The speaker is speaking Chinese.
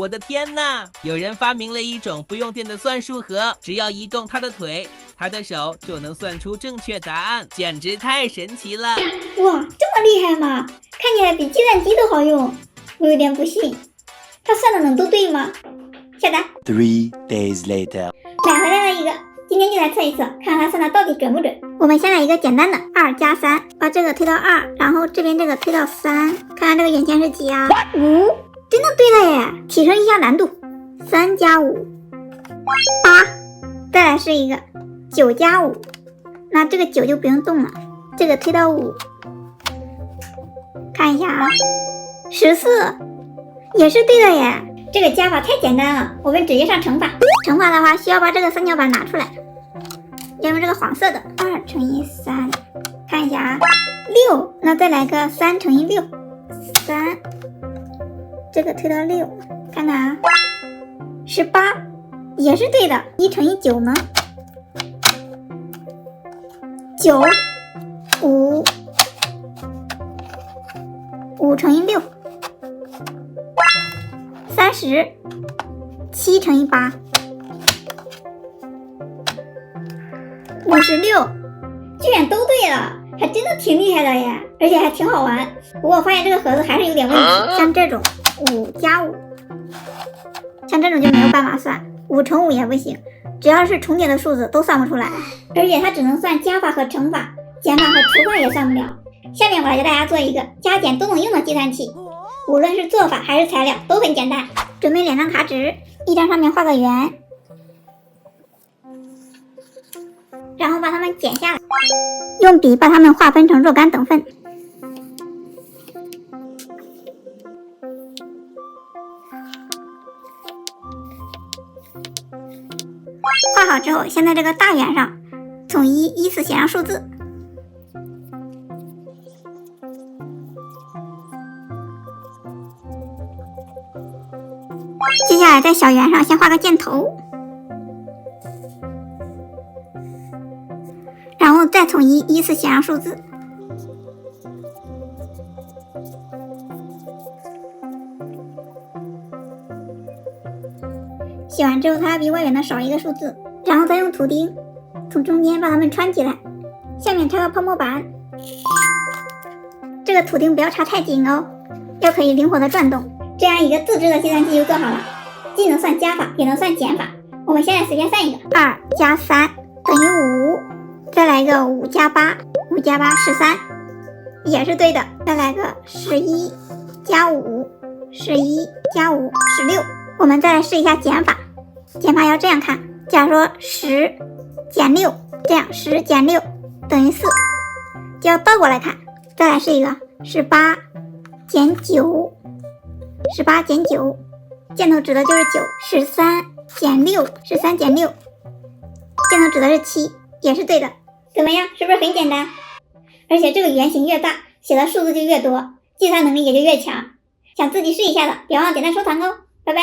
我的天哪！有人发明了一种不用电的算术盒，只要移动他的腿，他的手就能算出正确答案，简直太神奇了！哇，这么厉害吗？看起来比计算机都好用，我有点不信。他算的能都对吗？下单。 3 days later， 买回来了一个，今天就来测一测，看看他算的到底准不准。我们先来一个简单的2加3，把这个推到2，然后这边这个推到3，看看这个眼前是几啊？5，真的对了耶！提升一下难度，3加5，8。再来试一个9加5，那这个9就不用动了，这个推到5，看一下啊，14，也是对的耶。这个加法太简单了，我们直接上乘法。乘法的话，需要把这个三角板拿出来，要用这个黄色的2乘以3，看一下啊，6，那再来个3乘以6，3，这个推到6，看看啊，18，也是对的。1乘以9呢？9，5乘以6。30， 7乘以8， 56，居然都对了，还真的挺厉害的耶，而且还挺好玩。不过我发现这个盒子还是有点问题，像这种5加5，像这种就没有办法算，5乘5也不行，只要是重叠的数字都算不出来，而且它只能算加法和乘法，减法和除法也算不了。下面我来教大家做一个加减都能用的计算器。无论是做法还是材料都很简单，准备2张卡纸，一张上面画个圆，然后把它们剪下来，用笔把它们划分成若干等份。画好之后，先在这个大圆上从1依次写上数字。接下来在小圆上先画个箭头，然后再从1依次写上数字。写完之后，它要比外圆的少一个数字，然后再用图钉从中间把它们穿起来，下面插个泡沫板。这个图钉不要插太紧哦，要可以灵活的转动。这样一个自制的计算器就做好了，既能算加法也能算减法。我们现在随便算一个，2加3等于5，再来一个5加8，5加8 13，也是对的。再来个11加5，11加5 16。我们再来试一下减法，减法要这样看，假如说10减6，这样10减6等于4，就要倒过来看。再来试一个18减9，18减9，箭头指的就是9。13减6，13减6，箭头指的是7，也是对的。怎么样，是不是很简单？而且这个圆形越大，写的数字就越多，计算能力也就越强。想自己试一下的，别忘了点赞收藏哦，拜拜。